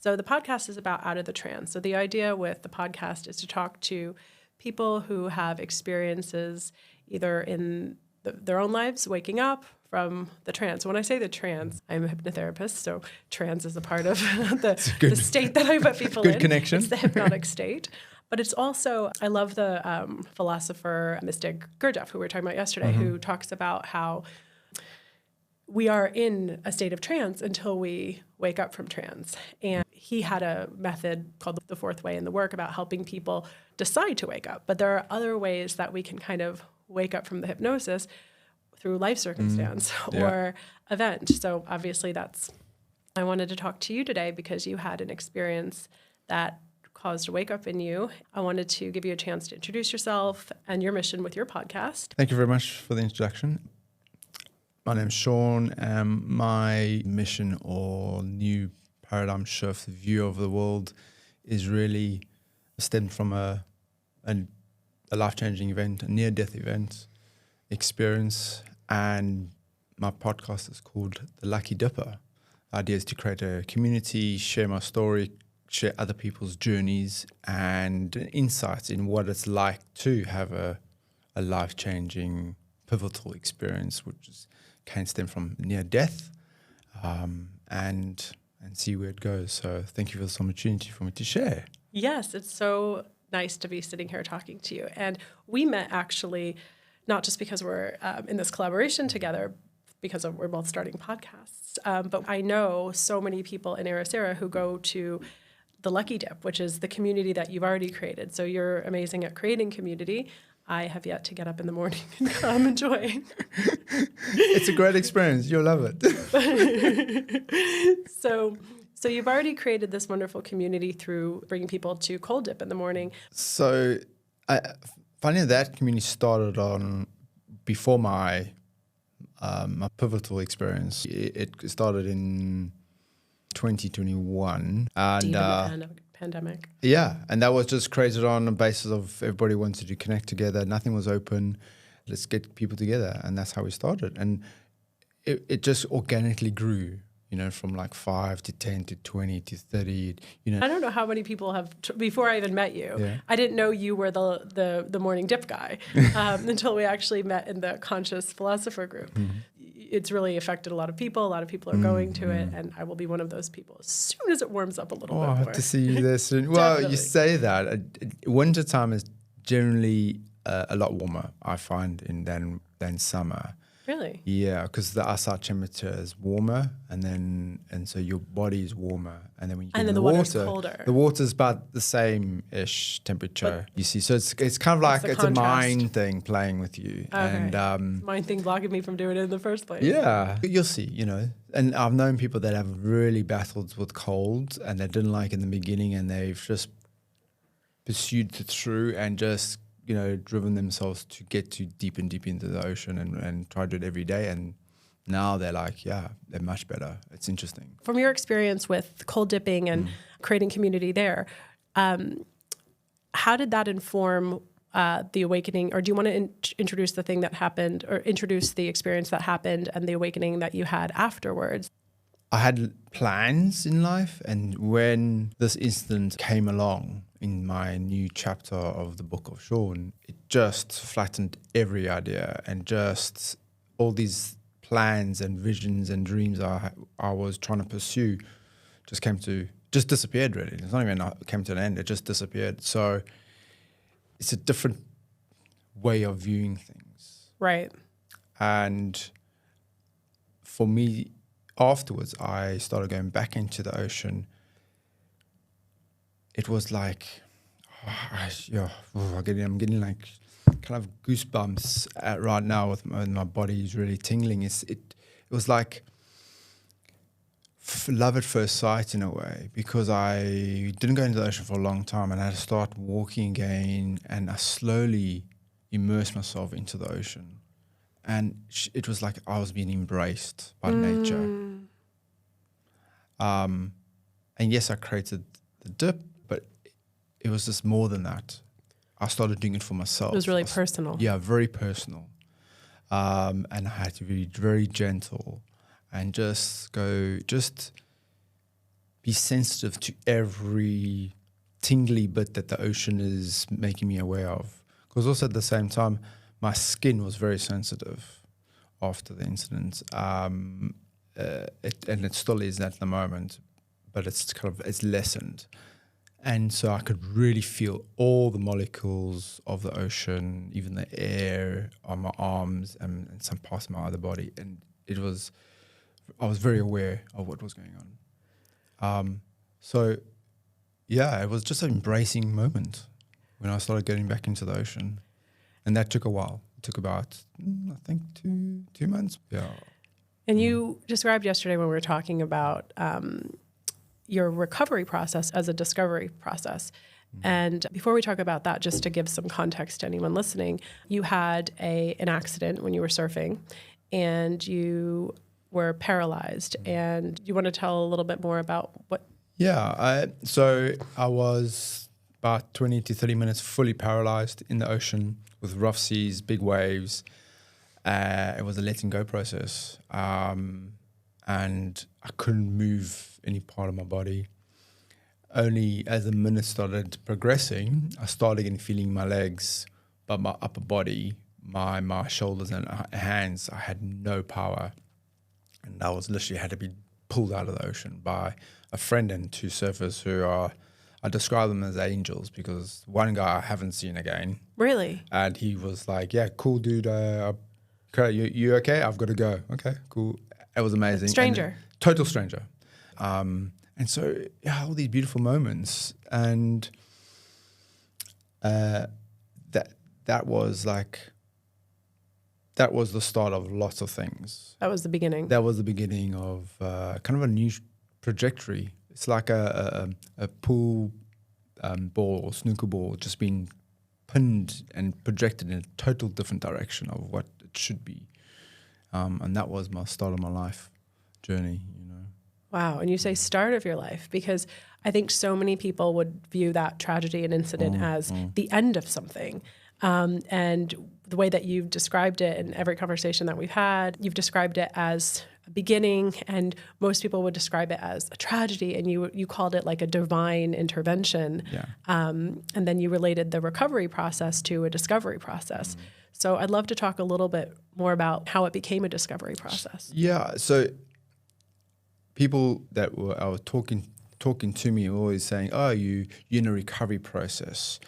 So the podcast is about Out of the Trance. So the idea with the podcast is to talk to people who have experiences either in their own lives, waking up from the trance. When I say the trance, I'm a hypnotherapist, so trance is a part of the state that I put people in. Good connection. It's the hypnotic state. But it's also, I love the philosopher, mystic Gurdjieff, who we were talking about yesterday, who talks about how we are in a state of trance until we wake up from trance. And he had a method called the fourth way in the work about helping people decide to wake up. But there are other ways that we can kind of wake up from the hypnosis through life circumstance or event. So obviously I wanted to talk to you today because you had an experience that caused a wake up in you. I wanted to give you a chance to introduce yourself and your mission with your podcast. Thank you very much for the introduction. My name's Sean. My mission or new paradigm shift view of the world is really stemmed from a life-changing event, a near-death event experience, and my podcast is called The Lucky Dipper. The idea is to create a community, share my story, share other people's journeys and insights in what it's like to have a life-changing, pivotal experience, which can stem from near death, and see where it goes. So thank you for this opportunity for me to share. Yes, it's so nice to be sitting here talking to you. And we met actually not just because we're in this collaboration together, because we're both starting podcasts, but I know so many people in Ericeira who go to the Lucky Dip, which is the community that you've already created. So you're amazing at creating community. I have yet to get up in the morning and come enjoy. It's a great experience. You'll love it. So you've already created this wonderful community through bringing people to cold dip in the morning. So funny that community started on before my pivotal experience. It started in 2021. And the pandemic. Yeah, and that was just created on the basis of everybody wanted to connect together. Nothing was open. Let's get people together. And that's how we started. And it just organically grew, from like 5 to 10 to 20 to 30, I don't know how many people have, before I even met you, I didn't know you were the morning dip guy until we actually met in the conscious philosopher group. Mm-hmm. It's really affected a lot of people. A lot of people are going to it, and I will be one of those people as soon as it warms up a little bit more. I have to see you there soon. Well, you say that. Wintertime is generally a lot warmer, I find, than summer. Really? Yeah, because the outside temperature is warmer, and so your body is warmer, and then when you get in the water, colder. The water's about the same-ish temperature. But you see, so it's kind of like it's a mind thing playing with you, and mind thing blocking me from doing it in the first place. Yeah, you'll see, and I've known people that have really battled with cold, and they didn't like it in the beginning, and they've just pursued it through and just driven themselves to get too deep and deep into the ocean and try to do it every day. And now they're like, they're much better. It's interesting. From your experience with cold dipping and creating community there, how did that inform the awakening? Or do you want to introduce the thing that happened, or introduce the experience that happened and the awakening that you had afterwards? I had plans in life, and when this incident came along in my new chapter of the Book of Sean, it just flattened every idea, and just all these plans and visions and dreams I was trying to pursue just disappeared really. It's not even came to an end, it just disappeared. So it's a different way of viewing things. Right. And for me, afterwards, I started going back into the ocean. It was like, I'm getting like kind of goosebumps right now with my body is really tingling. It was like love at first sight in a way, because I didn't go into the ocean for a long time, and I had to start walking again, and I slowly immersed myself into the ocean. And it was like I was being embraced by nature. And yes, I created the dip, but it was just more than that. I started doing it for myself. It was really personal. Yeah, very personal. And I had to be very gentle and just be sensitive to every tingly bit that the ocean is making me aware of. Because also at the same time, my skin was very sensitive after the incident. And it still is at the moment, but it's lessened. And so I could really feel all the molecules of the ocean, even the air on my arms and some parts of my other body. And I was very aware of what was going on. So yeah, it was just an embracing moment when I started getting back into the ocean. And that took a while. It took about, I think, two months. Yeah. And you described yesterday when we were talking about your recovery process as a discovery process. And before we talk about that, just to give some context to anyone listening, you had an accident when you were surfing and you were paralyzed. And you want to tell a little bit more about what? Yeah, so I was about 20 to 30 minutes fully paralyzed in the ocean with rough seas, big waves. It was a letting go process. And I couldn't move any part of my body. Only as the minutes started progressing, I started again feeling my legs, but my upper body, my shoulders and hands, I had no power. And I was literally had to be pulled out of the ocean by a friend and two surfers who I describe them as angels, because one guy I haven't seen again. Really? And he was like, yeah, cool, dude. Okay, you okay? I've got to go. Okay, cool. It was amazing. Stranger. Total stranger. And so, yeah, all these beautiful moments. And that was the start of lots of things. That was the beginning. That was the beginning of kind of a new trajectory. It's like a pool ball or snooker ball just being pinned and projected in a total different direction of what it should be. And that was my start of my life journey, you know. Wow. And you say start of your life, because I think so many people would view that tragedy and incident as the end of something. And the way that you've described it in every conversation that we've had, you've described it as a beginning, and most people would describe it as a tragedy, and you called it like a divine intervention. Yeah. And then you related the recovery process to a discovery process. So I'd love to talk a little bit more about how it became a discovery process. Yeah, so people that I was talking to me were always saying, oh, you're in a recovery process.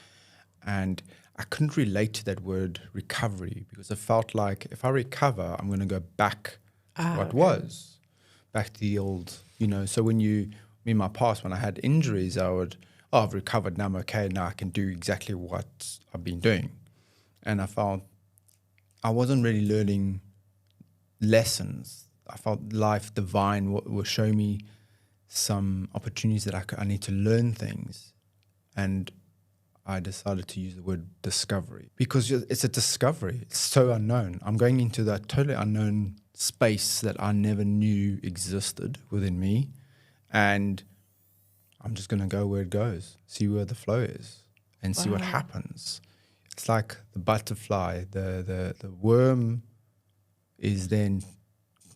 And I couldn't relate to that word recovery, because I felt like if I recover, I'm going to go back to what was, back to the old, you know. So in my past, when I had injuries, I would, I've recovered, now I'm okay, now I can do exactly what I've been doing. And I found I wasn't really learning lessons. I felt life divine will show me some opportunities that I need to learn things. And I decided to use the word discovery, because it's a discovery. It's so unknown. I'm going into that totally unknown space that I never knew existed within me. And I'm just going to go where it goes, see where the flow is and see what happens. It's like the butterfly, the worm is then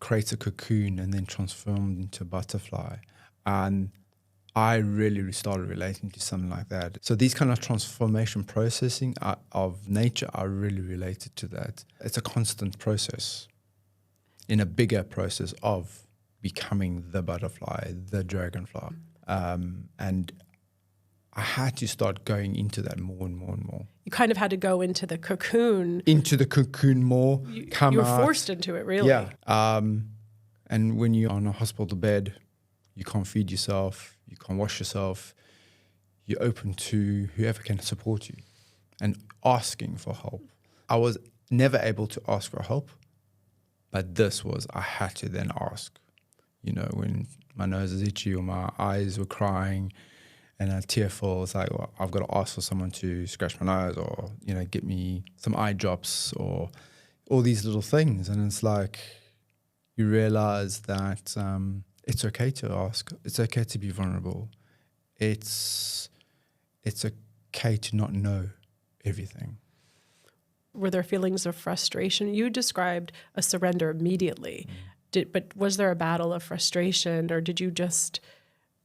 creates a cocoon and then transformed into a butterfly. And I really started relating to something like that. So these kind of transformation processing of nature, I really related to that. It's a constant process in a bigger process of becoming the butterfly, the dragonfly. And I had to start going into that more and more and more. You kind of had to go into the cocoon. Into the cocoon more, come out. You were forced into it, really. Yeah. And when you're on a hospital bed, you can't feed yourself, you can't wash yourself, you're open to whoever can support you and asking for help. I was never able to ask for help, but I had to then ask. You know, when my nose is itchy or my eyes were crying and I'm tearful, it's like, well, I've got to ask for someone to scratch my nose or, you know, get me some eye drops or all these little things. And it's like you realize that it's okay to ask. It's okay to be vulnerable. It's okay to not know everything. Were there feelings of frustration? You described a surrender immediately. But was there a battle of frustration, or did you just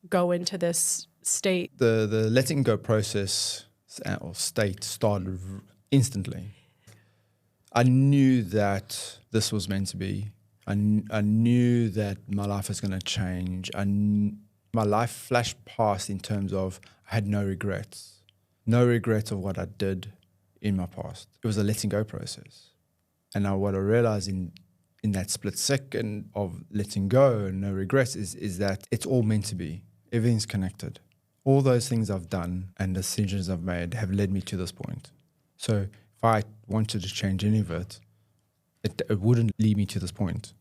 go into this state? The letting go process or state started instantly. I knew that this was meant to be. I knew that my life was going to change. My life flashed past in terms of I had no regrets. No regrets of what I did in my past. It was a letting go process. And now what I realized in that split second of letting go and no regrets is that it's all meant to be. Everything's connected. All those things I've done and decisions I've made have led me to this point. So if I wanted to change any of it, it wouldn't lead me to this point.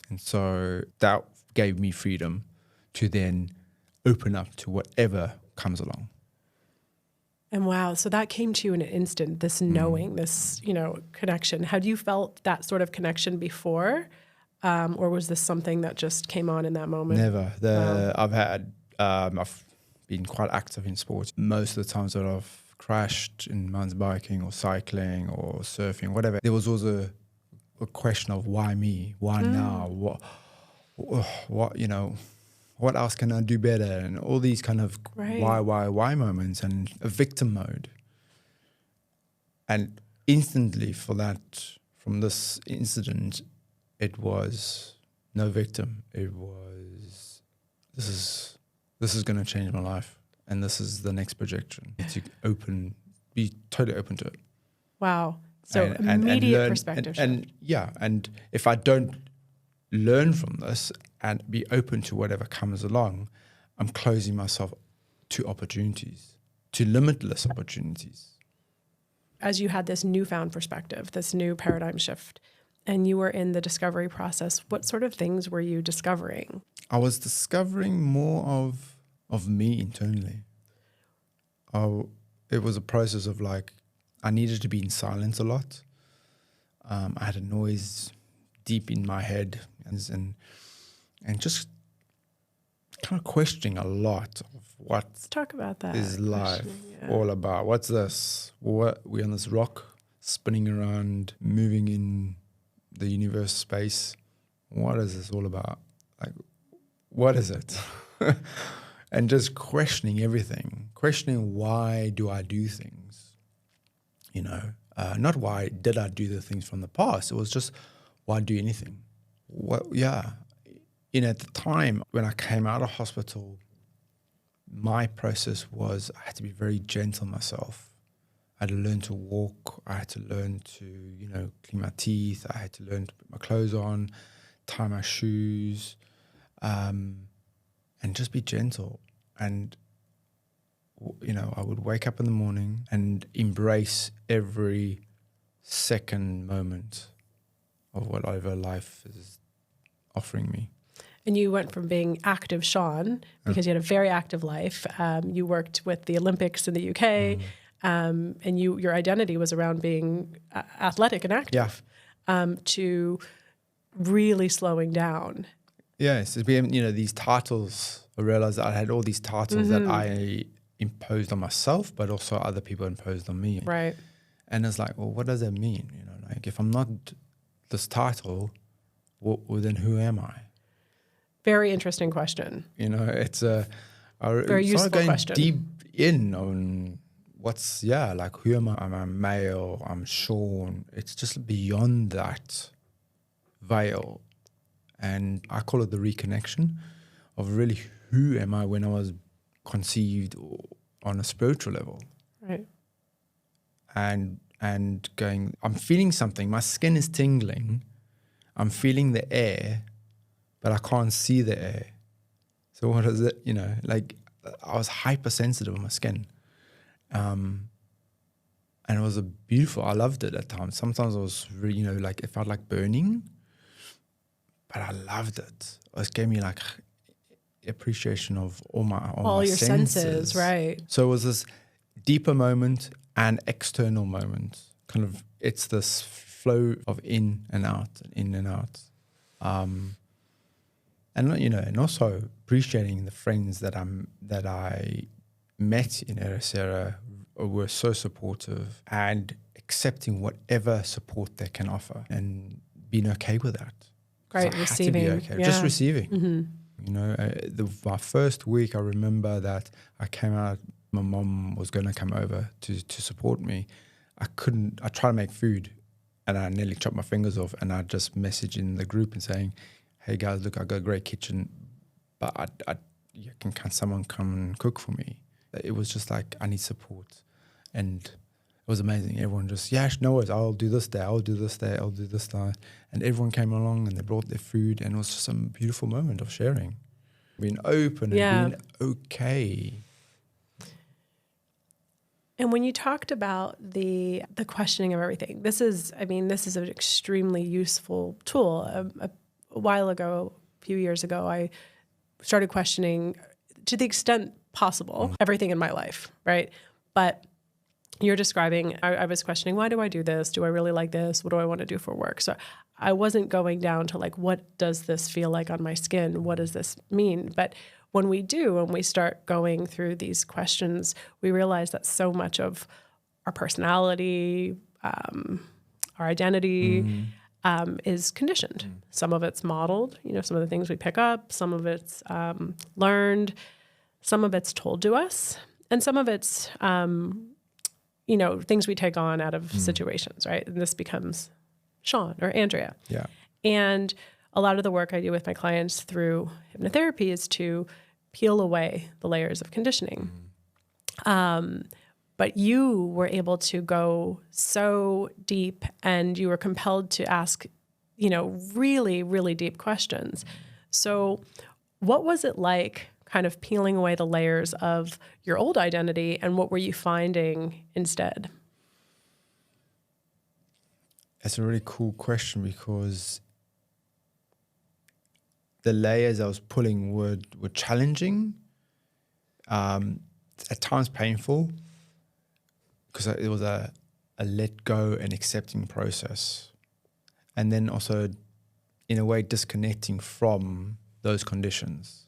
And so that gave me freedom to then open up to whatever comes along. And wow, so that came to you in an instant, this knowing, this, connection. Had you felt that sort of connection before? Or was this something that just came on in that moment? Never. I've been quite active in sports. Most of the times that I've crashed in mountain biking or cycling or surfing, whatever, there was always a question of why me? Why now? What else can I do better? And all these kind of why moments and a victim mode. And instantly from this incident, it was no victim. It was, this is going to change my life. And this is the next projection. To be totally open to it. Wow. So immediate learn, perspective. And if I don't learn from this and be open to whatever comes along, I'm closing myself to opportunities, to limitless opportunities. As you had this newfound perspective, this new paradigm shift, and you were in the discovery process, what sort of things were you discovering? I was discovering more of me internally. It was a process of I needed to be in silence a lot. I had a noise deep in my head and just kind of questioning a lot of what Let's talk about that. Is life all about? What's this? We're on this rock spinning around, moving in the universe space. What is this all about? What is it? And just questioning everything, questioning why do I do things? Not why did I do the things from the past. It was just why do anything? At the time when I came out of hospital, my process was I had to be very gentle myself. I had to learn to walk. I had to learn to, clean my teeth. I had to learn to put my clothes on, tie my shoes, and just be gentle. And, I would wake up in the morning and embrace every second moment of whatever life is offering me. And you went from being active Sean, because you had a very active life. You worked with the Olympics in the UK, and your identity was around being athletic and active, to really slowing down. Yes, it's been, these titles. I realized that I had all these titles that I imposed on myself, but also other people imposed on me. Right. And it's well, what does that mean? If I'm not this title, well, then who am I? Very interesting question. It's a very useful going question. Deep in on what's who am I? I'm a male. I'm Sean. It's just beyond that veil, and I call it the reconnection of really who am I when I was conceived on a spiritual level, right? And going, I'm feeling something. My skin is tingling. I'm feeling the air, but I can't see the air. So what is it? I was hypersensitive on my skin. And it was I loved it at times. Sometimes I was really, it felt like burning, but I loved it. It gave me appreciation of all my your senses, right? So it was this deeper moment and external moment. Kind of, it's this flow of in and out. And also appreciating the friends that I met in Ericeira were so supportive, and accepting whatever support they can offer and being okay with that. Right, receiving. Just receiving. Mm-hmm. My first week, I remember that I came out, my mom was going to come over to support me. I tried to make food and I nearly chopped my fingers off, and I just messaged in the group and saying, hey guys, look, I got a great kitchen, but can someone come and cook for me? It was just like, I need support. And it was amazing. Everyone just, no worries, I'll do this day, I'll do this day, I'll do this day. And everyone came along and they brought their food, and it was just a beautiful moment of sharing. Being open and being okay. And when you talked about the questioning of everything, this is an extremely useful tool. A while ago, a few years ago, I started questioning, to the extent possible, everything in my life, right? But you're describing, I was questioning, why do I do this? Do I really like this? What do I want to do for work? So I wasn't going down to like, what does this feel like on my skin? What does this mean? But when we start going through these questions, we realize that so much of our personality, our identity is conditioned. Some of it's modeled, some of the things we pick up, some of it's learned, some of it's told to us, and some of it's, things we take on out of situations, right? And this becomes Sean or Andrea. Yeah. And a lot of the work I do with my clients through hypnotherapy is to peel away the layers of conditioning. But you were able to go so deep, and you were compelled to ask, really, really deep questions. So what was it like kind of peeling away the layers of your old identity, and what were you finding instead? That's a really cool question, because the layers I was pulling were challenging, at times painful, because it was a let go and accepting process. And then also, in a way, disconnecting from those conditions.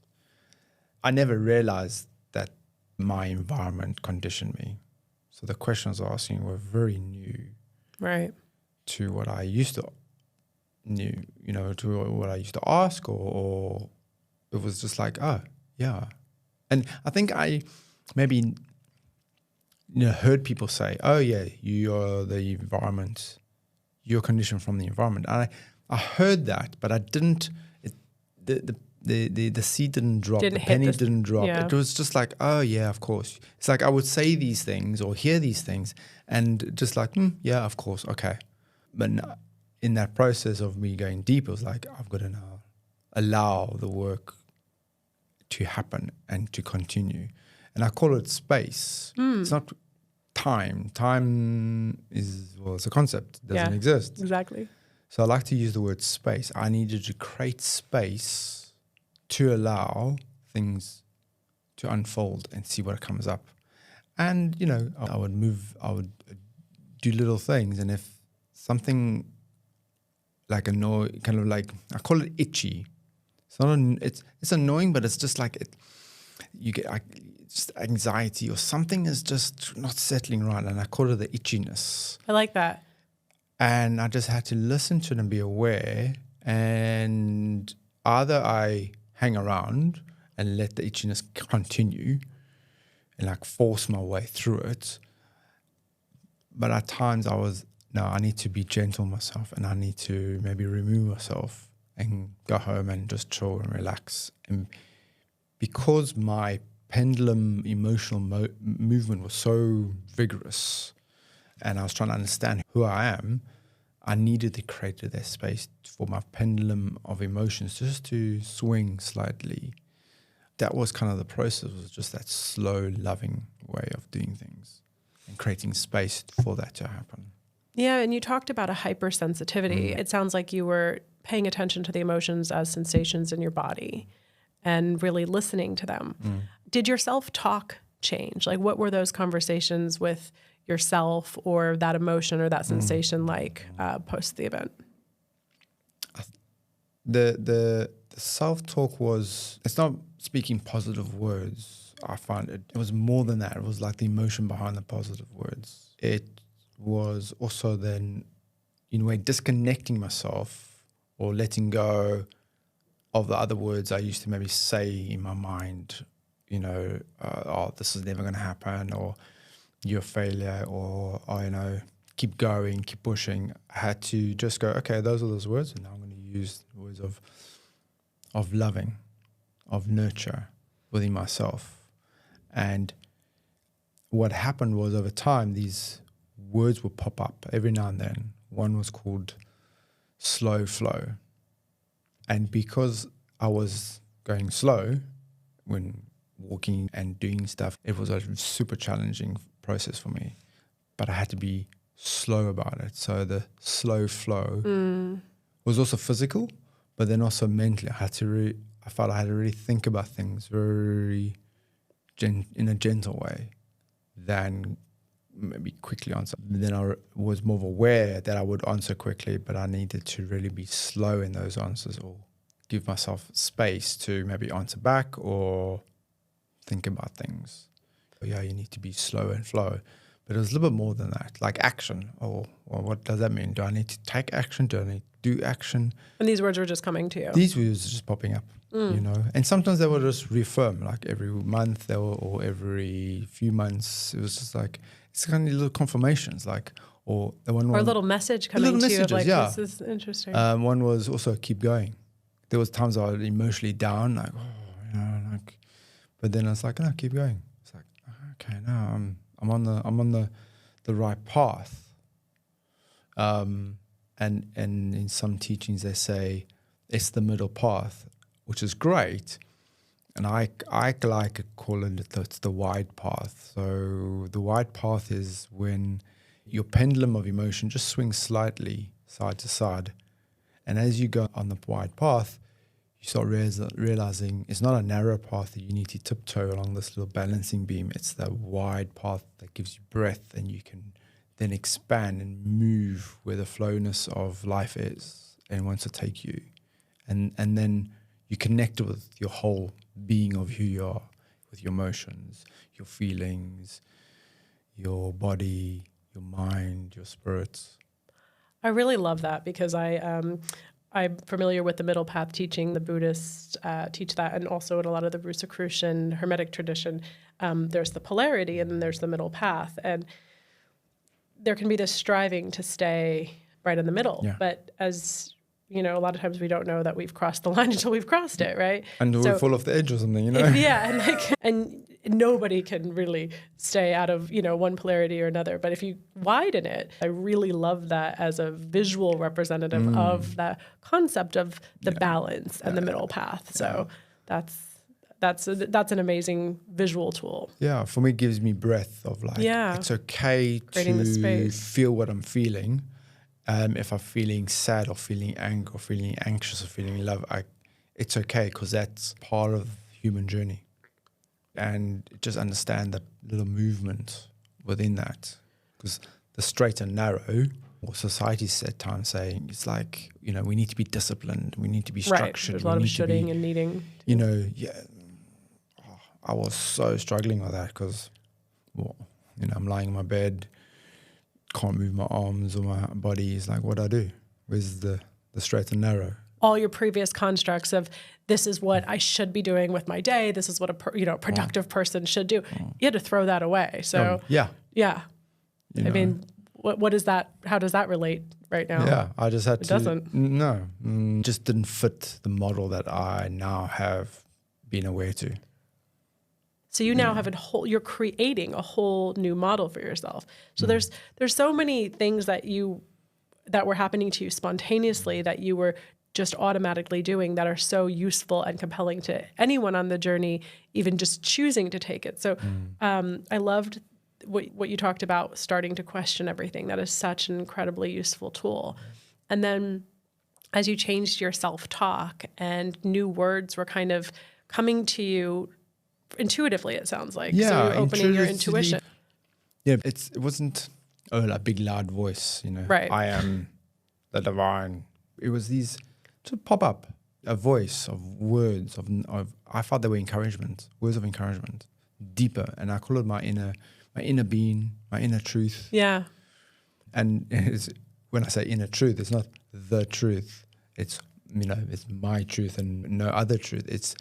I never realized that my environment conditioned me. So the questions I was asking were very new. Right. To what I used to to what I used to ask, or it was just like, oh, yeah. And I think I maybe, heard people say, oh, yeah, you're the environment, you're conditioned from the environment. And I heard that, but I didn't, the seed didn't drop, the penny didn't drop. Yeah. It was just like, oh, yeah, of course. It's like I would say these things or hear these things and just like, yeah, of course, okay. But in that process of me going deep, it was like, I've got to now allow the work to happen and to continue. And I call it space. It's not time. Time it's a concept. It doesn't exist. Exactly. So I like to use the word space. I needed to create space to allow things to unfold and see what comes up. And, I would do little things. And if something like I call it itchy. It's not it's annoying, but it's just like you get just anxiety or something is just not settling right, and I call it the itchiness. I like that. And I just had to listen to it and be aware, and either I hang around and let the itchiness continue and like force my way through it. But at times I need to be gentle with myself, and I need to maybe remove myself and go home and just chill and relax. And because my pendulum emotional movement was so vigorous, and I was trying to understand who I am, I needed to create that space for my pendulum of emotions just to swing slightly. That was kind of the process, was just that slow, loving way of doing things and creating space for that to happen. Yeah, and you talked about a hypersensitivity. It sounds like you were paying attention to the emotions as sensations in your body and really listening to them. Did your self-talk change? Like, what were those conversations with yourself or that emotion or that sensation like post the event? The self-talk it's not speaking positive words. I find it was more than that. It was like the emotion behind the positive words. It was also then, in a way, disconnecting myself or letting go of the other words I used to maybe say in my mind, you know, oh, this is never going to happen, or you're a failure, or, oh, you know, keep going, keep pushing. I had to just go, okay, those are those words, and now I'm going to use the words of loving, of nurture within myself. And what happened was, over time, these words would pop up every now and then. One was called slow flow. And because I was going slow when walking and doing stuff, it was a super challenging process for me. But I had to be slow about it. So the slow flow was also physical, but then also mentally. I felt I had to really think about things very in a gentle way than maybe quickly answer. Then I was more aware that I would answer quickly, but I needed to really be slow in those answers, or give myself space to maybe answer back or think about things. Yeah, you need to be slow and flow. But it was a little bit more than that, like action. Or what does that mean? Do I need to take action? Do I need to do action? And these words were just coming to you. These words were just popping up, you know. And sometimes they would just reaffirm, like every month or every few months. It was just like, it's kind of little confirmations, like, or the one. Or a little message coming to you of like, this is interesting. One was also keep going. There was times I was emotionally down, like, oh, you know, like, but then I was like, no, keep going. It's like, okay, no, I'm on the right path. And in some teachings they say it's the middle path, which is great. And I like to call it's the wide path. So the wide path is when your pendulum of emotion just swings slightly side to side. And as you go on the wide path, you start realizing it's not a narrow path that you need to tiptoe along this little balancing beam. It's the wide path that gives you breath, and you can then expand and move where the flowness of life is and wants to take you. And then you connect with your whole being of who you are, with your emotions, your feelings, your body, your mind, your spirits. I really love that, because I'm familiar with the middle path teaching. The Buddhists teach that, and also in a lot of the Rosicrucian Hermetic tradition, there's the polarity and then there's the middle path. And there can be this striving to stay right in the middle. Yeah. But as you know, a lot of times we don't know that we've crossed the line until we've crossed it, right? And we'll fall off the edge or something, you know? Yeah, and nobody can really stay out of, you know, one polarity or another. But if you widen it, I really love that as a visual representative of the concept of the balance and the middle path. So that's an amazing visual tool. Yeah, for me, it gives me breath of like, it's okay creating to feel what I'm feeling. If I'm feeling sad or feeling angry or feeling anxious or feeling love, it's okay, because that's part of the human journey. And just understand the little movement within that. Because the straight and narrow, or society's at times saying, it's like, you know, we need to be disciplined, we need to be structured. Right. There's a lot of shoulding and needing. You know, I was so struggling with that, because, well, you know, I'm lying in my bed, can't move my arms or my body. It's like, what do I do? Where's the straight and narrow? All your previous constructs of this is what I should be doing with my day. This is what a productive person should do. You had to throw that away. So yeah. I mean, what is that? How does that relate right now? Yeah, I just had to. It doesn't. Just didn't fit the model that I now have been aware to. So you now have you're creating a whole new model for yourself. So there's so many things that were happening to you spontaneously that you were just automatically doing that are so useful and compelling to anyone on the journey, even just choosing to take it. So I loved what you talked about, starting to question everything. That is such an incredibly useful tool. And then as you changed your self-talk and new words were kind of coming to you intuitively, it sounds like. Yeah, so you're opening your intuition. Yeah, it wasn't a big loud voice, you know. Right. I am the divine. It was these to pop up, a voice of words of I felt they were encouragement, words of encouragement, deeper, and I call it my inner being, my inner truth. Yeah. And when I say inner truth, it's not the truth. It's it's my truth and no other truth. It's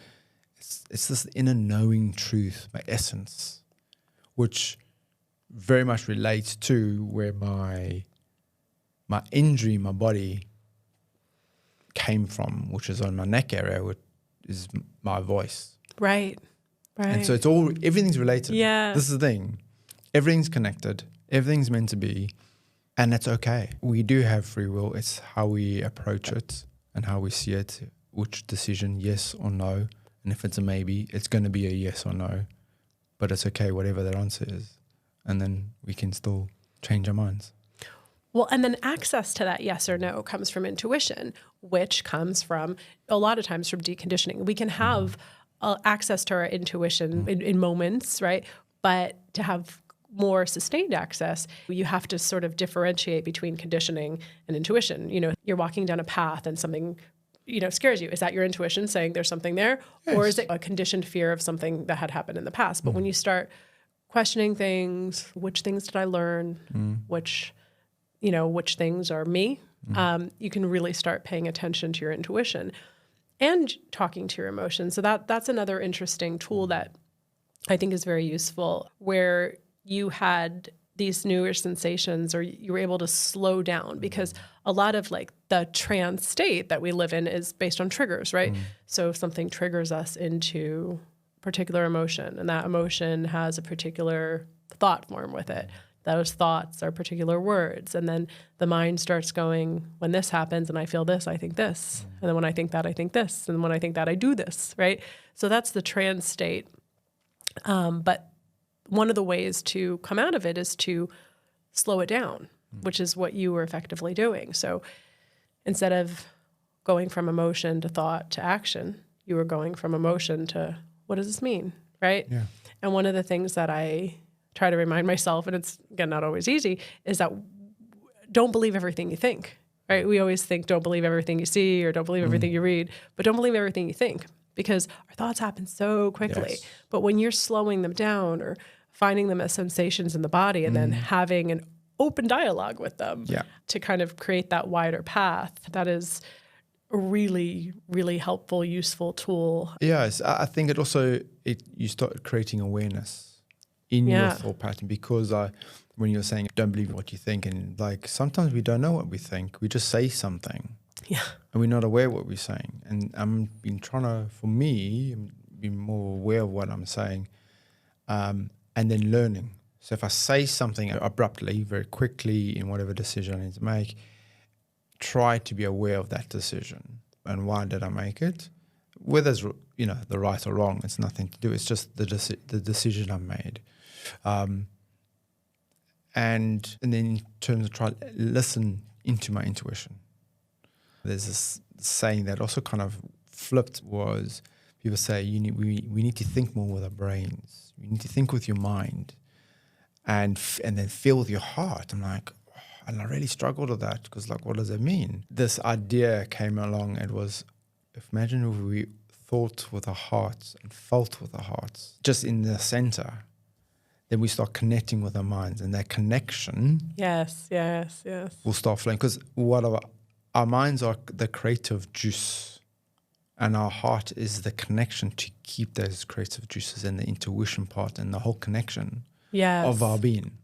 this inner knowing truth, my essence, which very much relates to where my injury in my body came from, which is on my neck area, which is my voice. Right. And so everything's related. Yeah. This is the thing. Everything's connected. Everything's meant to be. And it's okay. We do have free will. It's how we approach it and how we see it, which decision, yes or no. And if it's a maybe, it's going to be a yes or no. But it's okay, whatever that answer is. And then we can still change our minds. Well, and then access to that yes or no comes from intuition, which comes from, a lot of times, from deconditioning. We can have access to our intuition in moments, right? But to have more sustained access, you have to sort of differentiate between conditioning and intuition. You're walking down a path and something, scares you. Is that your intuition saying there's something there? Yes. Or is it a conditioned fear of something that had happened in the past? But when you start questioning things, which things did I learn? Which things are me? You can really start paying attention to your intuition and talking to your emotions. So that's another interesting tool that I think is very useful, where you had these newer sensations, or you were able to slow down, because a lot of like the trance state that we live in is based on triggers, right? So if something triggers us into particular emotion, and that emotion has a particular thought form with it, those thoughts are particular words. And then the mind starts going, when this happens and I feel this, I think this. And then when I think that, I think this. And when I think that, I do this, right? So that's the trance state. But one of the ways to come out of it is to slow it down, which is what you were effectively doing. So instead of going from emotion to thought to action, you were going from emotion to, what does this mean, right? Yeah. And one of the things that I try to remind myself, and it's, again, not always easy, is that don't believe everything you think, right? We always think don't believe everything you see, or don't believe everything you read, but don't believe everything you think, because our thoughts happen so quickly. Yes. But when you're slowing them down, or finding them as sensations in the body, and then having an open dialogue with them to kind of create that wider path, that is a really, really helpful, useful tool. Yes, I think it also, you start creating awareness in your thought pattern, because when you're saying don't believe what you think, and like sometimes we don't know what we think, we just say something. Yeah. And we're not aware of what we're saying. And I've been trying to, for me, be more aware of what I'm saying, and then learning. So if I say something abruptly, very quickly, in whatever decision I need to make, try to be aware of that decision. And why did I make it? Whether it's, the right or wrong, it's nothing to do. It's just the decision I made. And then in terms of try to listen into my intuition. There's this saying that also kind of flipped, was people say we need to think more with our brains. You need to think with your mind, and then feel with your heart. I'm like, and I really struggled with that, because like, what does it mean? This idea came along. It was, imagine if we thought with our hearts and felt with our hearts, just in the center. Then we start connecting with our minds, and that connection, yes, will start flowing. Because our minds are the creative juice. And our heart is the connection to keep those creative juices, and the intuition part, and the whole connection of our being.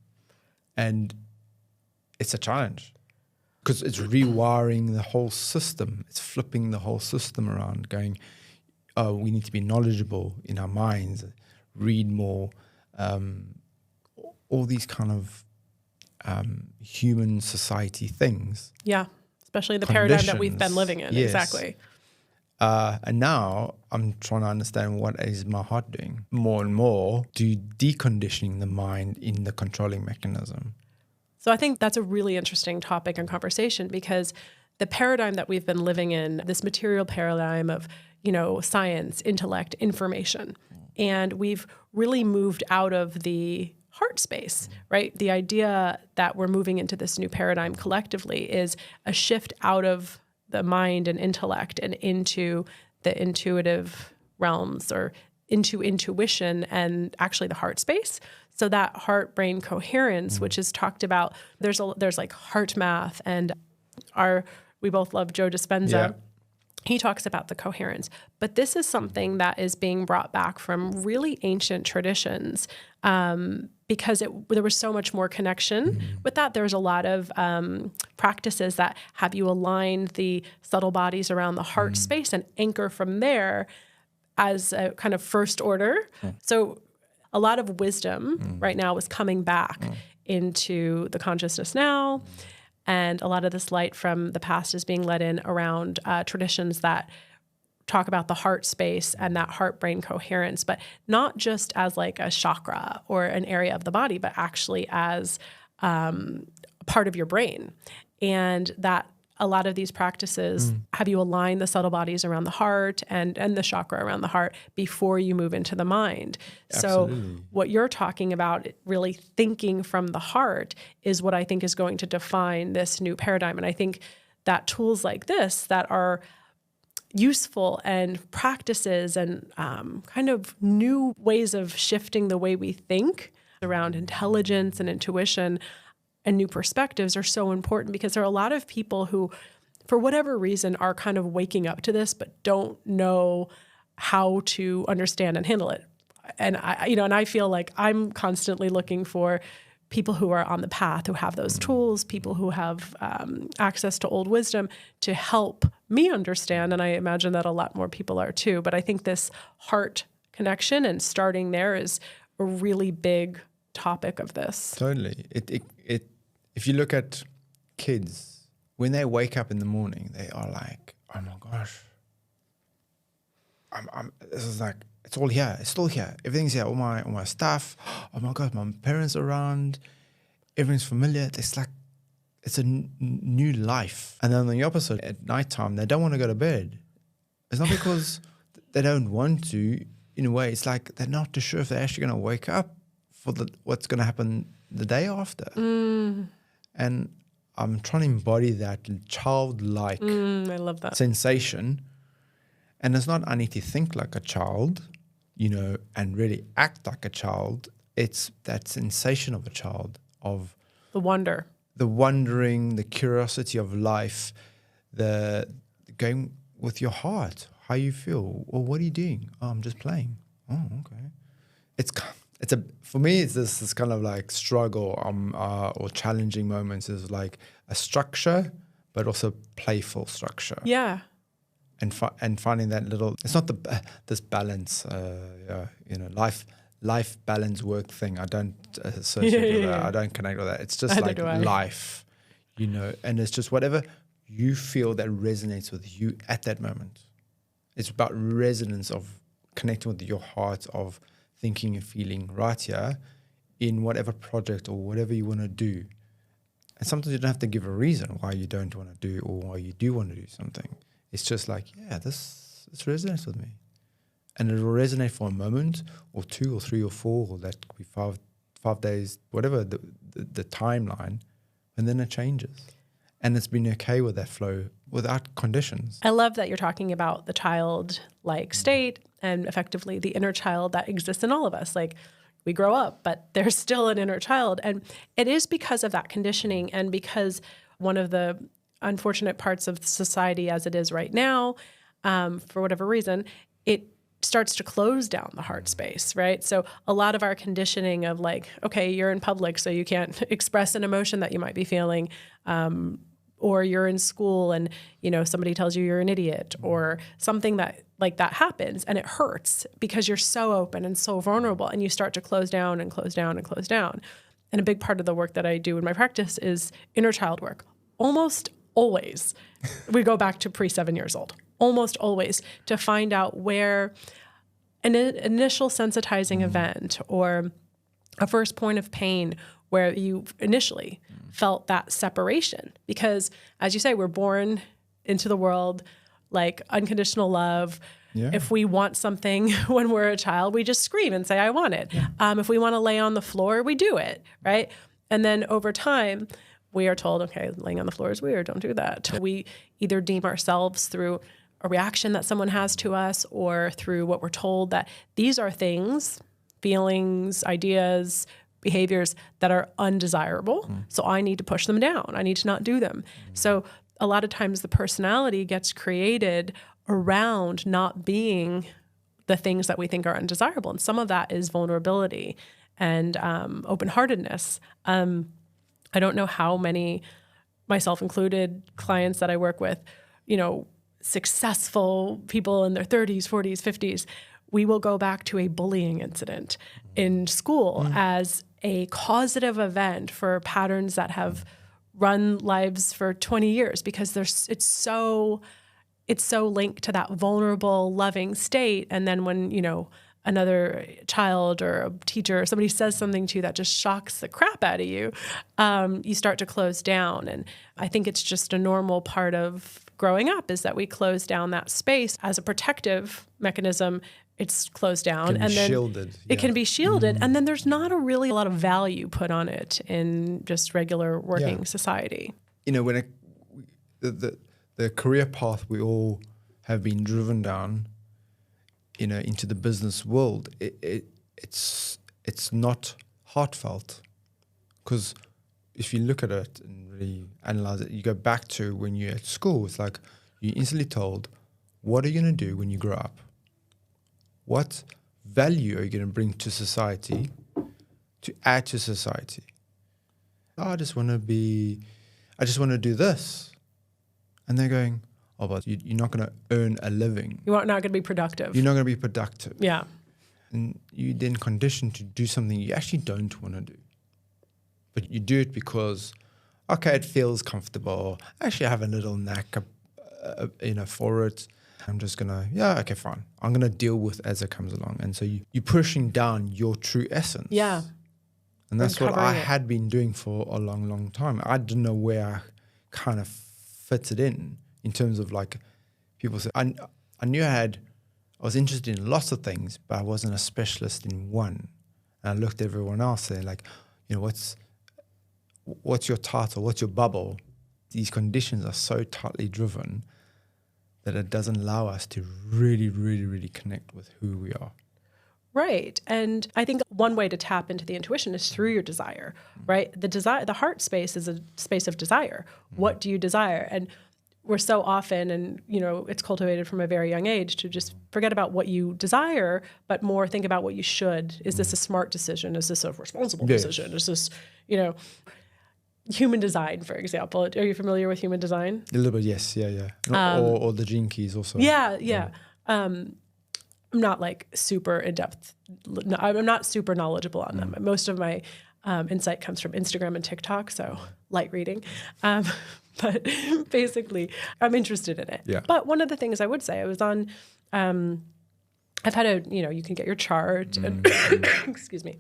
And it's a challenge, because it's rewiring the whole system. It's flipping the whole system around, going, oh, we need to be knowledgeable in our minds, read more, all these kind of human society things. Yeah, especially the paradigm that we've been living in. Yes. Exactly. And now I'm trying to understand, what is my heart doing more and more to deconditioning the mind in the controlling mechanism. So I think that's a really interesting topic and conversation, because the paradigm that we've been living in, this material paradigm of, science, intellect, information, and we've really moved out of the heart space, right? The idea that we're moving into this new paradigm collectively is a shift out of the mind and intellect and into the intuitive realms, or into intuition and actually the heart space. So that heart-brain coherence, which is talked about, there's like heart math, and we both love Joe Dispenza. he talks about the coherence. But this is something that is being brought back from really ancient traditions because there was so much more connection with that. There's a lot of practices that have you align the subtle bodies around the heart space and anchor from there as a kind of first order. So a lot of wisdom right now is coming back into the consciousness now. And a lot of this light from the past is being let in around traditions that talk about the heart space and that heart-brain coherence, but not just as like a chakra or an area of the body, but actually as part of your brain. And that a lot of these practices have you align the subtle bodies around the heart and the chakra around the heart before you move into the mind. Absolutely. So what you're talking about, really thinking from the heart, is what I think is going to define this new paradigm. And I think that tools like this that are useful and practices and kind of new ways of shifting the way we think around intelligence and intuition and new perspectives are so important, because there are a lot of people who, for whatever reason, are kind of waking up to this, but don't know how to understand and handle it. And I feel like I'm constantly looking for people who are on the path, who have those tools, people who have access to old wisdom to help me understand. And I imagine that a lot more people are too. But I think this heart connection and starting there is a really big topic of this. Totally. If you look at kids, when they wake up in the morning, they are like, oh my gosh, this is like, it's all here. It's still here. Everything's here. All my stuff. Oh my God, my parents are around. Everything's familiar. It's like, it's a new life. And then on the opposite, at nighttime, they don't want to go to bed. It's not because they don't want to. In a way, it's like they're not too sure if they're actually going to wake up for what's going to happen the day after. And I'm trying to embody that childlike I love that sensation. And it's not I need to think like a child, and really act like a child. It's that sensation of a child, of the wondering, the curiosity of life, the going with your heart, how you feel. Or what are you doing? Oh, I'm just playing. Oh, okay. For me, it's this kind of like struggle or challenging moments is like a structure, but also playful structure. Yeah. And finding that little, it's not this balance, life balance work thing. I don't associate with that. I don't connect with that. It's just like life, and it's just whatever you feel that resonates with you at that moment. It's about resonance of connecting with your heart, of thinking and feeling right here in whatever project or whatever you want to do. And sometimes you don't have to give a reason why you don't want to do or why you do want to do something. It's just like, yeah, this resonates with me. And it'll resonate for a moment or 2 or 3 or 4, or that could be 5 days, whatever the timeline, and then it changes. And it's been okay with that flow without conditions. I love that you're talking about the childlike state and effectively the inner child that exists in all of us. Like, we grow up, but there's still an inner child. And it is because of that conditioning, and because one of the unfortunate parts of society as it is right now, for whatever reason, it starts to close down the heart space, right? So a lot of our conditioning of like, okay, you're in public, so you can't express an emotion that you might be feeling, or you're in school and, somebody tells you you're an idiot, or something that like that happens, and it hurts because you're so open and so vulnerable, and you start to close down and close down and close down. And a big part of the work that I do in my practice is inner child work. Almost always, we go back to pre-7 years old, almost always, to find out where an initial sensitizing event or a first point of pain where you initially felt that separation. Because, as you say, we're born into the world like unconditional love. Yeah. If we want something when we're a child, we just scream and say, I want it. Yeah. If we want to lay on the floor, we do it, right? And then over time, we are told, okay, laying on the floor is weird, don't do that. We either deem ourselves through a reaction that someone has to us, or through what we're told that these are things, feelings, ideas, behaviors that are undesirable. So I need to push them down. I need to not do them. So a lot of times the personality gets created around not being the things that we think are undesirable. And some of that is vulnerability and open-heartedness. I don't know how many, myself included, clients that I work with, successful people in their 30s, 40s, 50s, we will go back to a bullying incident in school as a causative event for patterns that have run lives for 20 years because it's so linked to that vulnerable, loving state. And then when, another child or a teacher or somebody says something to you that just shocks the crap out of you, you start to close down. And I think it's just a normal part of growing up is that we close down that space as a protective mechanism. It's closed down and then shielded. It can be shielded. And then there's not a lot of value put on it in just regular working society. When the career path we all have been driven down, into the business world, it's not heartfelt. Because if you look at it and really analyze it, you go back to when you're at school, it's like you're instantly told, what are you going to do when you grow up? What value are you going to bring to society, to add to society? I just want to do this. And they're going, oh, but you're not going to earn a living. You're not going to be productive. You're not going to be productive. Yeah. And you then conditioned to do something you actually don't want to do. But you do it because, okay, it feels comfortable. Actually, I have a little knack, for it. I'm just going to, okay, fine. I'm going to deal with it as it comes along. And so you're pushing down your true essence. Yeah. And that's what I had been doing for a long, long time. I didn't know where I kind of fitted in terms of like people say, I knew I was interested in lots of things, but I wasn't a specialist in one. And I looked at everyone else and like, what's your title? What's your bubble? These conditions are so tightly driven that it doesn't allow us to really, really, really connect with who we are. Right. And I think one way to tap into the intuition is through your desire, right? The heart space is a space of desire. What do you desire? And we're so often, and it's cultivated from a very young age to just forget about what you desire, but more think about what you should. Is this a smart decision? Is this a responsible decision? Is this, human design, for example? Are you familiar with human design? A little bit, yes. Yeah. Or the gene keys also. Yeah. I'm not like super in depth. I'm not super knowledgeable on them. Most of my insight comes from Instagram and TikTok, so light reading. But basically, I'm interested in it. Yeah. But one of the things I would say, I was on, I've had you can get your chart, and excuse me,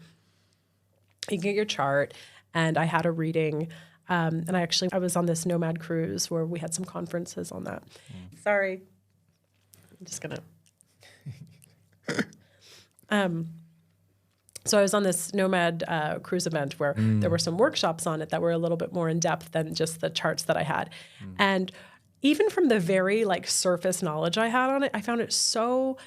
you can get your chart, and I had a reading, and I was on this nomad cruise where we had some conferences on that. Sorry, I'm just gonna. So I was on this nomad cruise event where there were some workshops on it that were a little bit more in depth than just the charts that I had. And even from the very surface knowledge I had on it, I found it so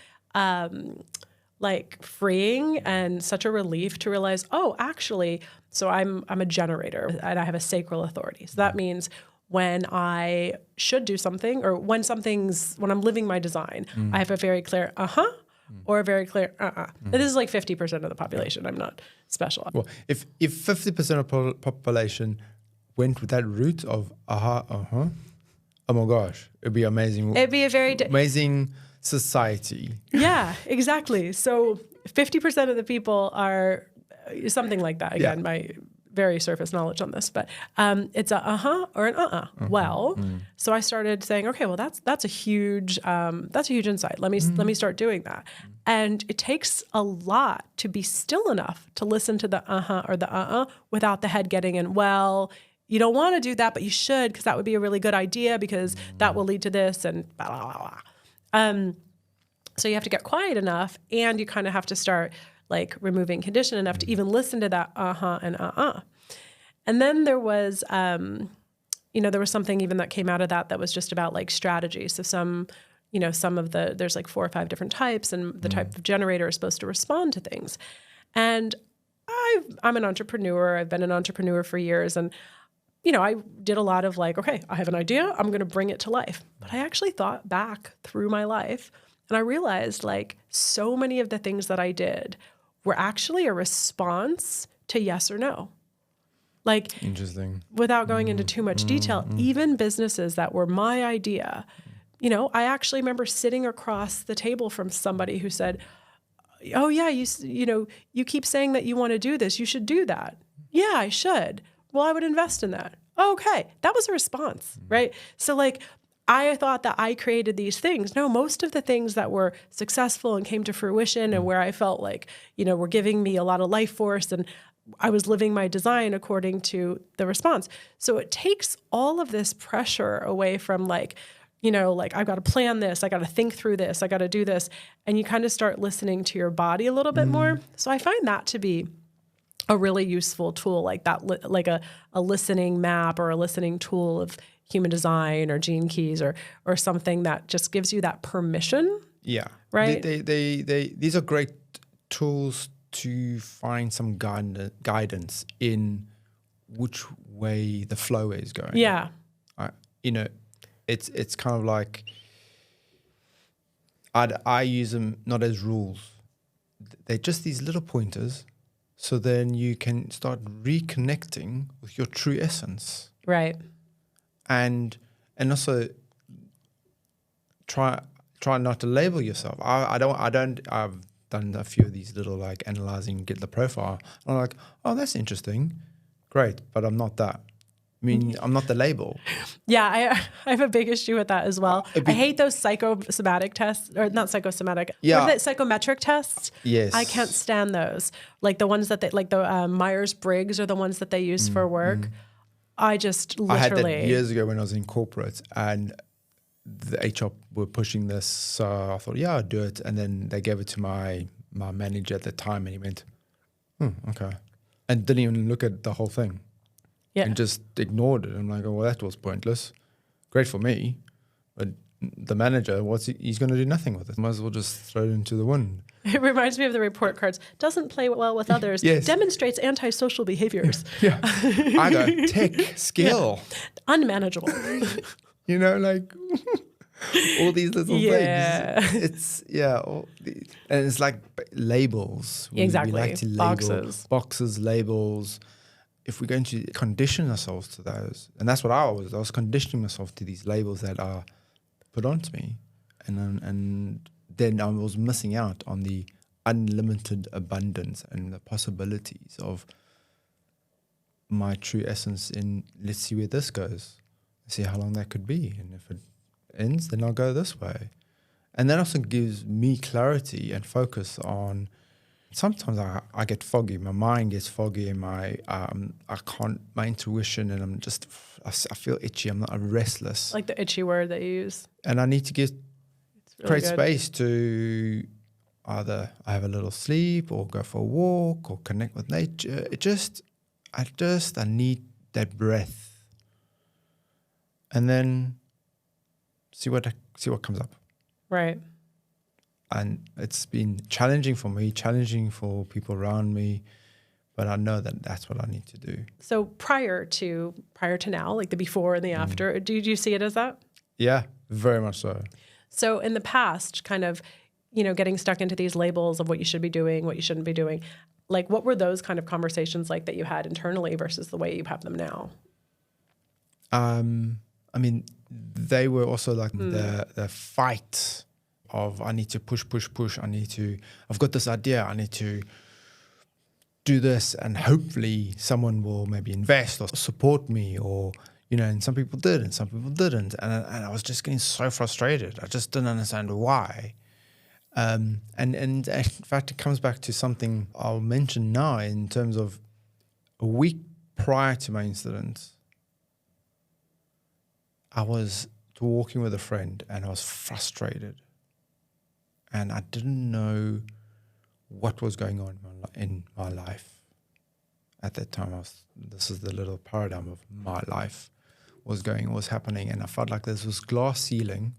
freeing and such a relief to realize, actually, so I'm a generator and I have a sacral authority. So that means when I should do something or when I'm living my design, I have a very clear or a very clear This is like 50% of the population. I'm not special. Well, if 50% of the population went with that route of oh my gosh, it'd be amazing. It'd be a very amazing society. Yeah, exactly. So 50% of the people are something like that. Again, my very surface knowledge on this, but it's a or an Well, so I started saying, okay, well that's a huge insight. Let me start doing that. And it takes a lot to be still enough to listen to the or the without the head getting in. Well, you don't want to do that, but you should because that would be a really good idea because that will lead to this and blah blah blah. So you have to get quiet enough, and you kind of have to start removing condition enough to even listen to that and And then there was, there was something even that came out of that was just about strategy. So some of there's 4 or 5 different types, and the type of generator is supposed to respond to things. And I'm an entrepreneur. I've been an entrepreneur for years, and I did a lot of like, okay, I have an idea, I'm going to bring it to life. But I actually thought back through my life and I realized like so many of the things that I did were actually a response to yes or no. Like, interesting. Without going into too much detail, even businesses that were my idea, I actually remember sitting across the table from somebody who said, oh yeah, you keep saying that you want to do this. You should do that. Yeah, I should. Well, I would invest in that. Okay. That was a response, right? So like, I thought that I created these things. No, most of the things that were successful and came to fruition and where I felt like, were giving me a lot of life force and I was living my design according to the response. So it takes all of this pressure away from like, like I've got to plan this, I got to think through this, I got to do this. And you kind of start listening to your body a little bit more. So I find that to be a really useful tool, like that, like a listening map or a listening tool of human design or gene keys or something that just gives you that permission. Yeah. Right. These are great tools to find some guidance in which way the flow is going. Yeah. It's kind of like I use them not as rules. They're just these little pointers. So then you can start reconnecting with your true essence. Right. And also try not to label yourself. I've done a few of these little like analyzing, get the profile. I'm like, oh, that's interesting. Great. But I'm not that. I mean, I'm not the label. Yeah, I have a big issue with that as well. I hate those psychosomatic tests, or not psychosomatic. Yeah. What are they, psychometric tests? Yes. I can't stand those. Like the ones that the Myers-Briggs are the ones that they use for work. I just literally. I had that years ago when I was in corporate and the HR were pushing this. So I thought, yeah, I'll do it. And then they gave it to my manager at the time and he went, okay. And didn't even look at the whole thing. Yeah. And just ignored it. I'm like, oh, well, that was pointless. Great for me. But the manager, he's going to do nothing with it. Might as well just throw it into the wind. It reminds me of the report cards. Doesn't play well with others. Yes. Demonstrates antisocial behaviors. Yeah. I go, tech, skill. Yeah. Unmanageable. Like all these little things. It's, and it's like labels. Exactly. We like to label Boxes, labels. If we're going to condition ourselves to those, and that's what I was conditioning myself to these labels that are put onto me, and then I was missing out on the unlimited abundance and the possibilities of my true essence in, let's see where this goes, see how long that could be, and if it ends, then I'll go this way. And that also gives me clarity and focus on. Sometimes I get foggy. My mind gets foggy, and my intuition, and I feel itchy. I'm restless. Like the itchy word that you use. And I need to create good. space to either I have a little sleep or go for a walk or connect with nature. I need that breath, and then see what comes up. Right. And it's been challenging for me, challenging for people around me, but I know that that's what I need to do. So prior to now, like the before and the after, do you see it as that? Yeah, very much so. So in the past, kind of, getting stuck into these labels of what you should be doing, what you shouldn't be doing, like what were those kind of conversations like that you had internally versus the way you have them now? I mean, they were also like the fight of I need to push. I've got this idea, I need to do this, and hopefully someone will maybe invest or support me, or, and some people did and some people didn't. And I was just getting so frustrated. I just didn't understand why. And in fact, it comes back to something I'll mention now in terms of a week prior to my incident. I was walking with a friend and I was frustrated. And I didn't know what was going on in my life at that time. This is the little paradigm of my life was happening. And I felt like there was glass ceiling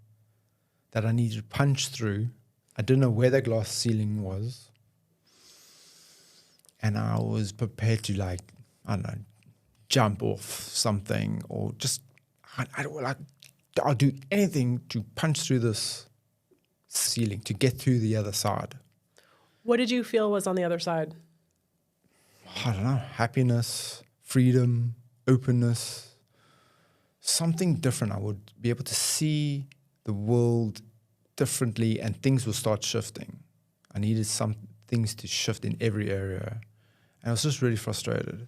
that I needed to punch through. I didn't know where the glass ceiling was. And I was prepared to jump off something, or just I'll do anything to punch through this ceiling to get to the other side. What did you feel was on the other side? I don't know, happiness, freedom, openness, something different. I would be able to see the world differently, and things will start shifting. I needed some things to shift in every area, and I was just really frustrated.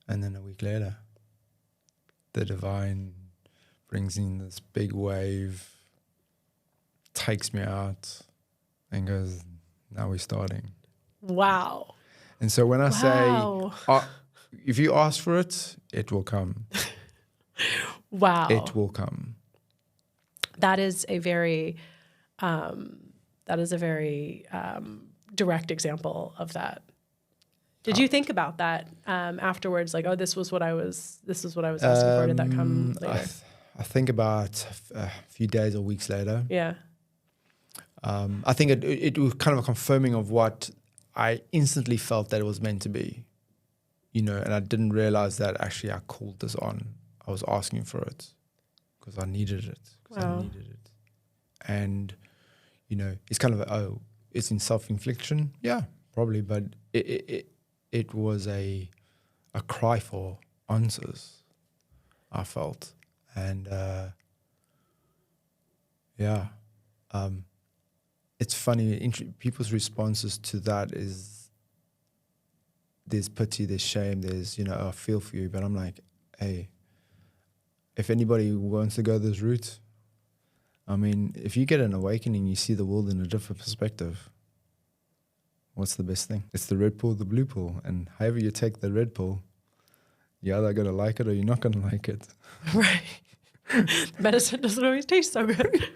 And then a week later, the divine brings in this big wave, takes me out, and goes, now we're starting. Wow. And so when I say, if you ask for it, it will come. Wow. It will come. That is a very direct example of that. Did you think about that afterwards? Like, oh, this was what I was asking for. Did that come later? I think about a few days or weeks later. Yeah. I think it was kind of a confirming of what I instantly felt that it was meant to be, and I didn't realize that actually I called this on. I was asking for it because I needed it. Wow. I needed it. And, it's kind of, it's in self-infliction. Yeah, probably. But it was a cry for answers, I felt. And, it's funny, people's responses to that is there's pity, there's shame, there's, I feel for you. But I'm like, hey, if anybody wants to go this route, I mean, if you get an awakening, you see the world in a different perspective. What's the best thing? It's the red pill, the blue pill. And however you take the red pill, you're either going to like it or you're not going to like it. Right. Medicine doesn't always taste so good.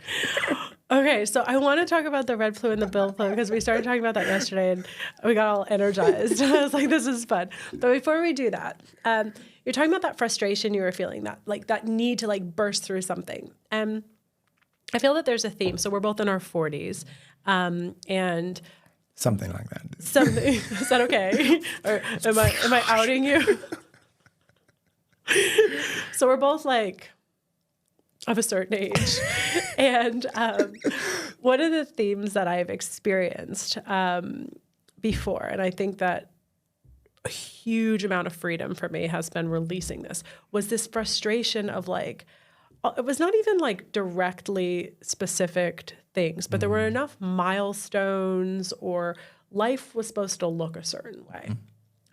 Okay, so I want to talk about the red pill and the blue pill because we started talking about that yesterday and we got all energized. I was like, this is fun. But before we do that, you're talking about that frustration you were feeling, that need to burst through something. I feel that there's a theme. So we're both in our 40s, and something like that. Something is that okay? Or am I outing you? So we're both of a certain age. And one of the themes that I've experienced before, and I think that a huge amount of freedom for me has been releasing this, was this frustration of it was not even directly specific things, but there were enough milestones or life was supposed to look a certain way.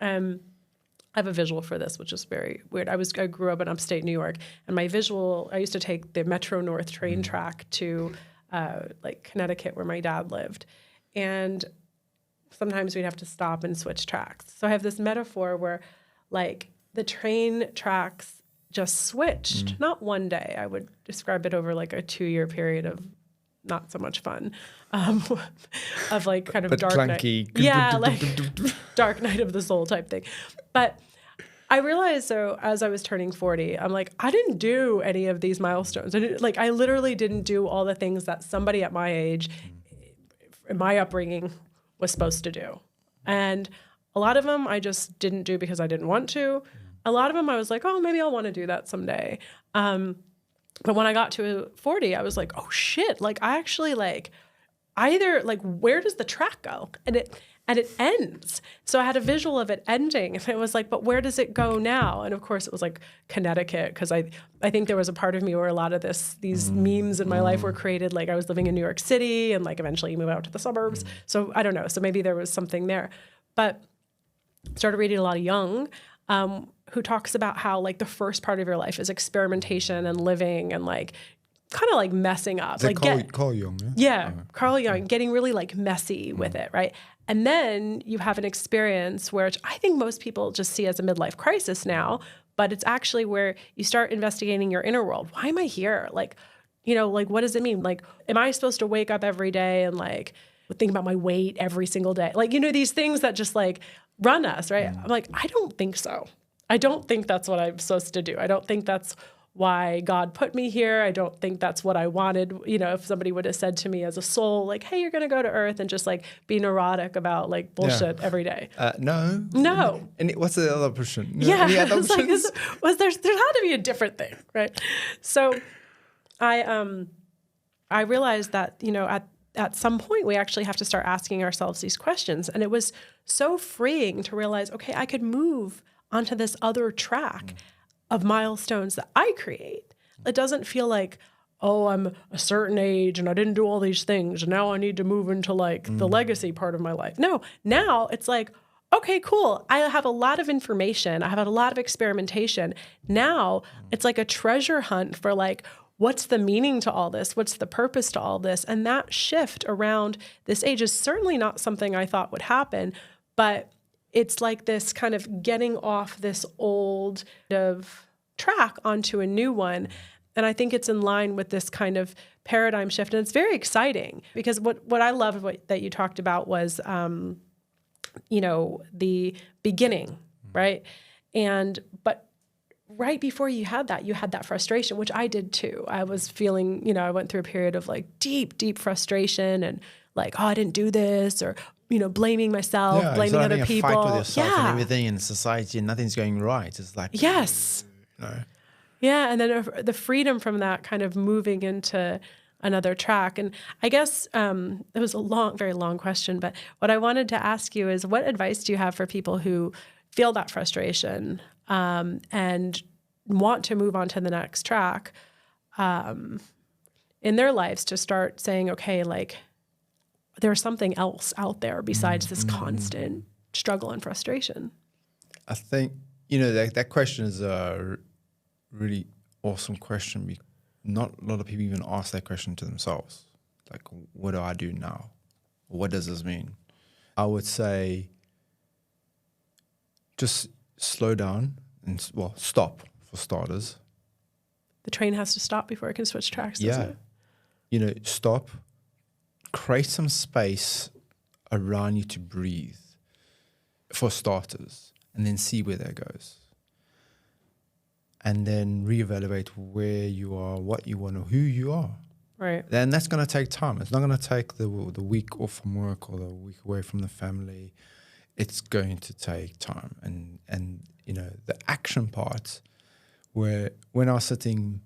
I have a visual for this, which is very weird. I grew up in upstate New York, and my visual, I used to take the Metro North train track to Connecticut, where my dad lived. And sometimes we'd have to stop and switch tracks. So I have this metaphor where the train tracks just switched. Not one day. I would describe it over a 2-year period of not so much fun, of kind of but dark clunky. night. Yeah, dark night of the soul type thing. But I realized, so as I was turning 40, I'm I didn't do any of these milestones. I literally didn't do all the things that somebody at my age, in my upbringing, was supposed to do. And a lot of them I just didn't do because I didn't want to. A lot of them I was oh, maybe I'll want to do that someday. But when I got to 40, I was oh shit, I actually either where does the track go? And it ends. So I had a visual of it ending, and it was but where does it go now? And of course it was Connecticut, because I think there was a part of me where a lot of these memes in my life were created. I was living in New York City, and eventually you move out to the suburbs. So I don't know. So maybe there was something there. But started reading a lot of Jung, who talks about how the first part of your life is experimentation and living and kind of messing up. Carl Jung, yeah? Yeah, Carl Jung, getting really messy with it, right? And then you have an experience where I think most people just see as a midlife crisis now, but it's actually where you start investigating your inner world. Why am I here? What does it mean? Am I supposed to wake up every day and think about my weight every single day? These things that just run us, right? I'm I don't think so. I don't think that's what I'm supposed to do. I don't think that's why God put me here. I don't think that's what I wanted. You know, if somebody would have said to me as a soul, like, hey, you're going to go to Earth and just like be neurotic about like bullshit every day. No. And what's the other option? Any other it's options? Like, there had to be a different thing, right? So I realized that, you know, at some point we actually have to start asking ourselves these questions. And it was so freeing to realize, okay, I could move onto this other track of milestones that I create. It doesn't feel like, oh, I'm a certain age and I didn't do all these things and now I need to move into like the legacy part of my life. No, now it's like, okay, cool. I have a lot of information. I have a lot of experimentation. Now it's like a treasure hunt for like, what's the meaning to all this? What's the purpose to all this? And that shift around this age is certainly not something I thought would happen, but it's like this kind of getting off this old of track onto a new one. And I think it's in line with this kind of paradigm shift. And it's very exciting because what I love that you talked about was, you know, the beginning, right? But right before you had that frustration, which I did too. I was feeling, you know, I went through a period of like deep frustration and like, oh, I didn't do this, or, you know, blaming myself, blaming other people. Fight with yourself and everything in society, and nothing's going right. It's like, yes. No. Yeah. And then the freedom from that kind of moving into another track. And I guess it was a very long question, but what I wanted to ask you is, what advice do you have for people who feel that frustration and want to move on to the next track in their lives, to start saying, okay, like there's something else out there besides this constant struggle and frustration? I think, you know, that question is a really awesome question. Not a lot of people even ask that question to themselves. Like, what do I do now? What does this mean? I would say just slow down and, well, stop for starters. The train has to stop before it can switch tracks, doesn't it? You know, stop, create some space around you to breathe, for starters, and then see where that goes. And then reevaluate where you are, what you want, or who you are. Right. Then that's going to take time. It's not going to take the week off from work or the week away from the family. It's going to take time. And you know, the action part, where when I was sitting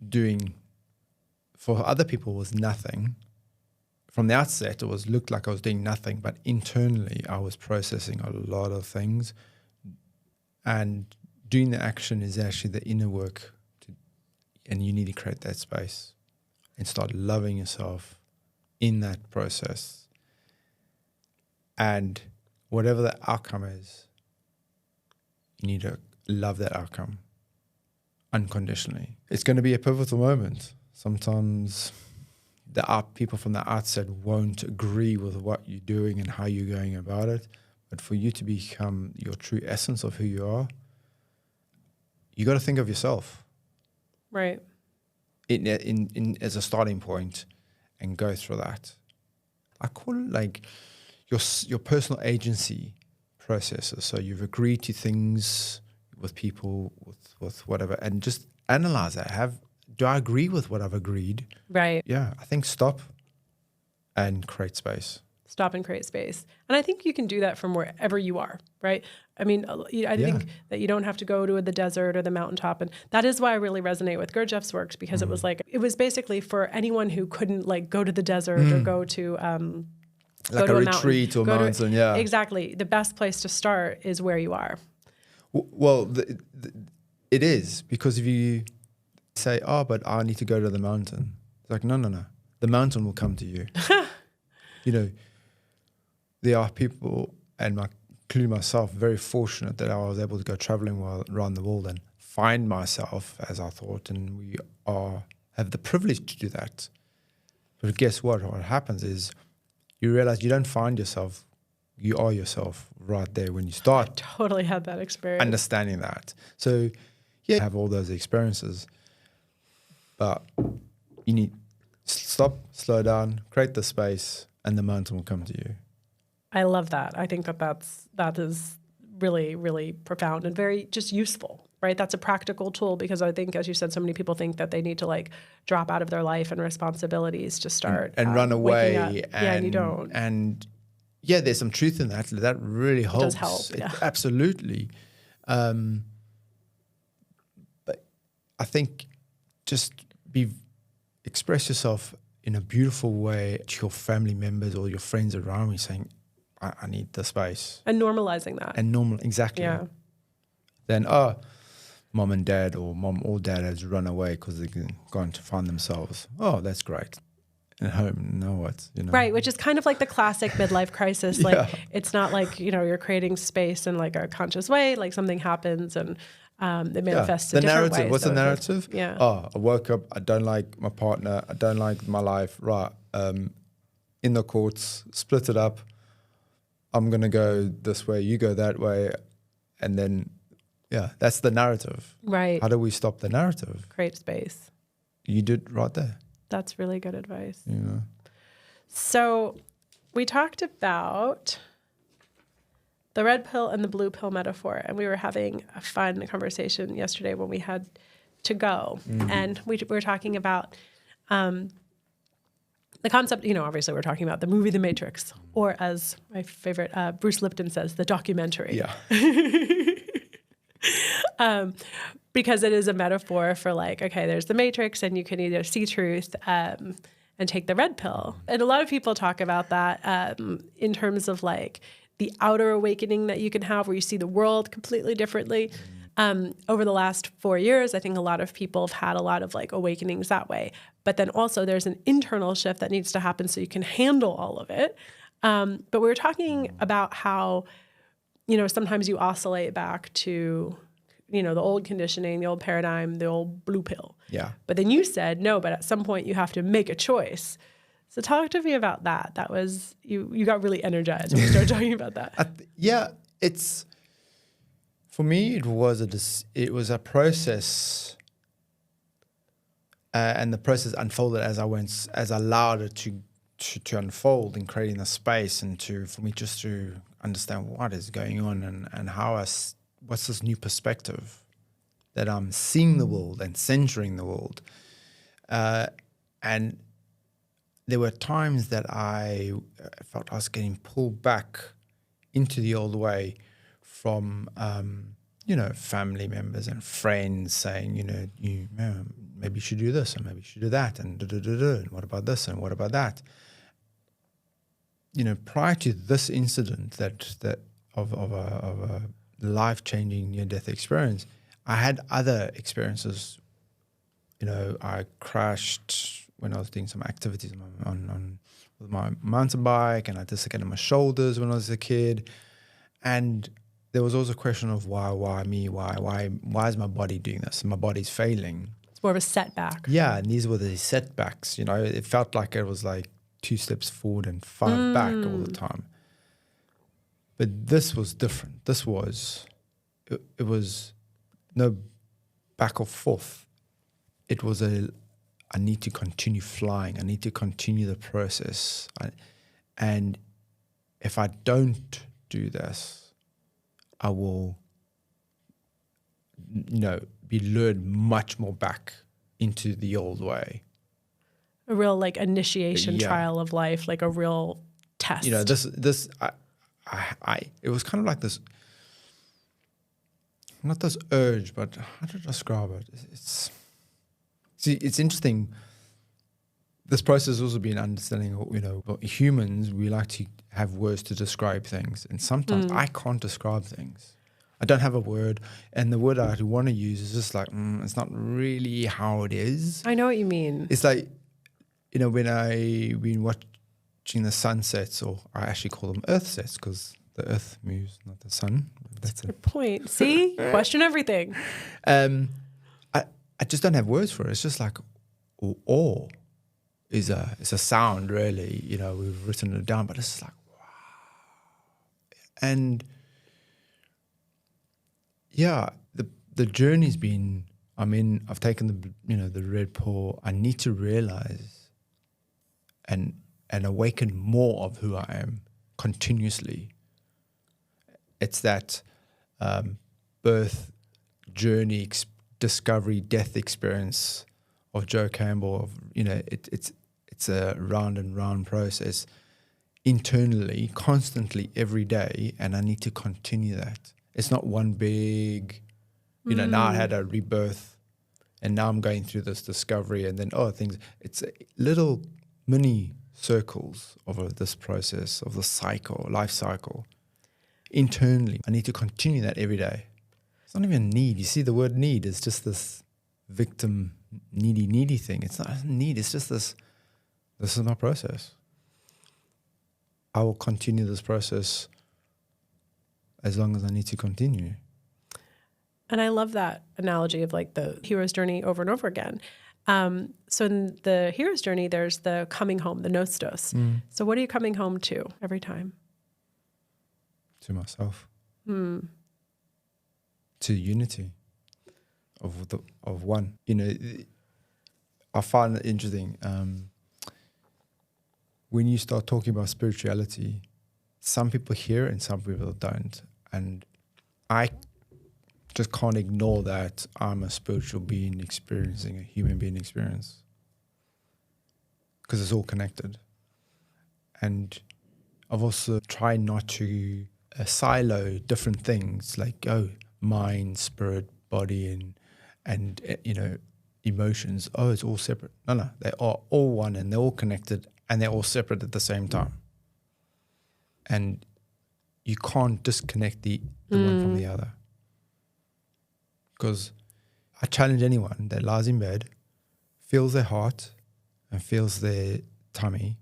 doing for other people was nothing. From the outset, it looked like I was doing nothing, but internally I was processing a lot of things. And doing the action is actually the inner work, and you need to create that space and start loving yourself in that process. And whatever the outcome is, you need to love that outcome unconditionally. It's going to be a pivotal moment. Sometimes people from the outset won't agree with what you're doing and how you're going about it. But for you to become your true essence of who you are, you got to think of yourself, right? In as a starting point, and go through that. I call it like your personal agency processes. So you've agreed to things with people, with whatever, and just analyze that. Do I agree with what I've agreed? Right. Yeah, I think stop and create space. Stop and create space. And I think you can do that from wherever you are, right? I mean, I think that you don't have to go to the desert or the mountaintop. And that is why I really resonate with Gurdjieff's works, because it was basically for anyone who couldn't like go to the desert or go to like a retreat or mountain, Exactly. The best place to start is where you are. Well, it is, because if you say, oh, but I need to go to the mountain. It's like, no. The mountain will come to you. You know, there are people, and including myself, very fortunate that I was able to go traveling around the world and find myself, as I thought, and we have the privilege to do that. But guess what? What happens is you realize you don't find yourself, you are yourself right there when you start. I totally had that experience. Understanding that. So, yeah, have all those experiences. But you need stop, slow down, create the space, and the mountain will come to you. I love that. I think that is really, really profound and very just useful, right? That's a practical tool because I think, as you said, so many people think that they need to like drop out of their life and responsibilities to start and run away. And you don't. And yeah, there's some truth in that. That really helps. It does help. Yeah. Absolutely. But I think just express yourself in a beautiful way to your family members or your friends around you, saying, I need the space. And normalizing that. Exactly. Yeah. Then, mom and dad or mom or dad has run away because they're going to find themselves. Oh, that's great. At home, now what? Right, which is kind of like the classic midlife crisis. Like it's not like, you're creating space in like a conscious way, like something happens and it manifests in different ways. What's the narrative? Yeah. I woke up, I don't like my partner, I don't like my life. Right. In the courts, split it up. I'm going to go this way, you go that way. And then, that's the narrative. Right. How do we stop the narrative? Create space. You did right there. That's really good advice. So we talked about the red pill and the blue pill metaphor, and we were having a fun conversation yesterday when we had to go. And we were talking about the concept, obviously we're talking about the movie The Matrix, or as my favorite, Bruce Lipton says, the documentary. Yeah. Because it is a metaphor for like, okay, there's the Matrix and you can either see truth and take the red pill. And a lot of people talk about that in terms of like the outer awakening that you can have where you see the world completely differently. Over the last 4 years, I think a lot of people have had a lot of like awakenings that way. But then also there's an internal shift that needs to happen so you can handle all of it. But we were talking about how, sometimes you oscillate back to, the old conditioning, the old paradigm, the old blue pill. Yeah. But then you said, no, but at some point you have to make a choice. So talk to me about that. That was, you got really energized when you started talking about that. For me, it was a process, and the process unfolded as I allowed it to unfold in creating the space and for me just to understand what is going on and what's this new perspective that I'm seeing the world and centering the world. And there were times that I felt I was getting pulled back into the old way from, family members and friends saying, maybe you should do this and maybe you should do that and and what about this and what about that? Prior to this incident that of a life-changing near-death experience, I had other experiences. I crashed when I was doing some activities with my mountain bike, and I dislocated my shoulders when I was a kid. And there was always a question of why me? Why is my body doing this? My body's failing. It's more of a setback. Yeah, and these were the setbacks. It felt like it was like 2 steps forward and 5 back all the time. But this was different. It was no back or forth. It was I need to continue flying. I need to continue the process. And if I don't do this, I will, be lured much more back into the old way. A real like initiation trial of life, like a real test. It was kind of like this, not this urge, but how to describe it? It's interesting. This process has also been understanding, humans, we like to have words to describe things. And sometimes I can't describe things. I don't have a word. And the word I want to use is just like, it's not really how it is. I know what you mean. It's like, when I've been watching the sunsets, or I actually call them earth sets because the earth moves, not the sun. That's a good point. See? Question everything. I just don't have words for it. It's just like awe is a sound, really. We've written it down, but it's like, wow. And yeah, the journey's been, I've taken the red pill. I need to realize and awaken more of who I am continuously. It's that birth journey, discovery, death experience of Joe Campbell. Of it's a round and round process internally, constantly, every day, and I need to continue that. It's not one big, now I had a rebirth, and now I'm going through this discovery, and then things. It's little mini circles of this process of the life cycle. Internally, I need to continue that every day. It's not even need. You see, the word need is just this victim needy thing. It's not need. It's just this is my process. I will continue this process as long as I need to continue. And I love that analogy of like the hero's journey over and over again. So in the hero's journey, there's the coming home, the nostos. So what are you coming home to every time? To myself. To unity of one. I find it interesting. When you start talking about spirituality, some people hear it and some people don't. And I just can't ignore that I'm a spiritual being experiencing a human being experience, because it's all connected. And I've also tried not to silo different things like mind, spirit, body, and emotions. It's all separate. No, they are all one, and they're all connected, and they're all separate at the same time. And you can't disconnect the one from the other. Because I challenge anyone that lies in bed, feels their heart and feels their tummy,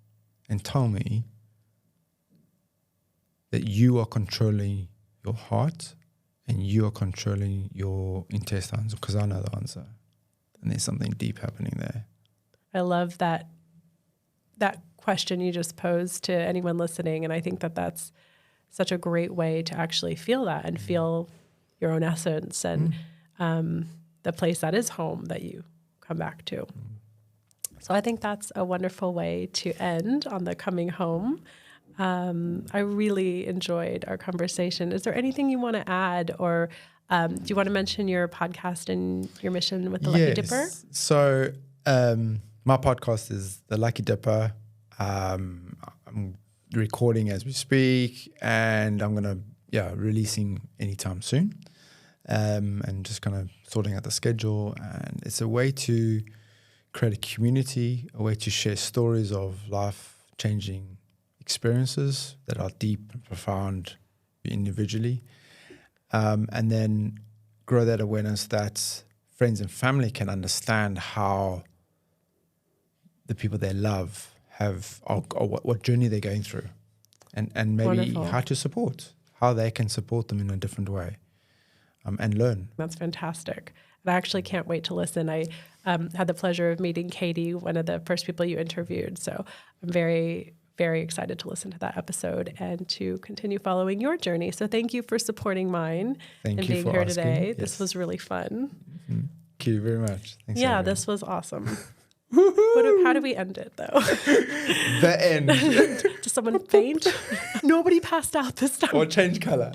and tell me that you are controlling your heart and you are controlling your intestines, because I know the answer. And there's something deep happening there. I love that question you just posed to anyone listening. And I think that that's such a great way to actually feel that and feel your own essence and the place that is home that you come back to. So I think that's a wonderful way to end on the coming home. I really enjoyed our conversation. Is there anything you want to add, or do you want to mention your podcast and your mission with the Lucky Dipper? So my podcast is The Lucky Dipper. I'm recording as we speak, and I'm going to releasing anytime soon, and just kind of sorting out the schedule. And it's a way to create a community, a way to share stories of life-changing experiences that are deep and profound individually, and then grow that awareness that friends and family can understand how the people they love have, or what journey they're going through, and maybe Wonderful. how they can support them in a different way, and learn. That's fantastic. And I actually can't wait to listen. I had the pleasure of meeting Katie, one of the first people you interviewed. So I'm very, very excited to listen to that episode and to continue following your journey. So thank you for supporting mine and being here today. Yes. This was really fun. Mm-hmm. Thank you very much. Thanks, yeah, everyone. this was awesome. How do we end it, though? The end. Does someone faint? Nobody passed out this time. Or change color.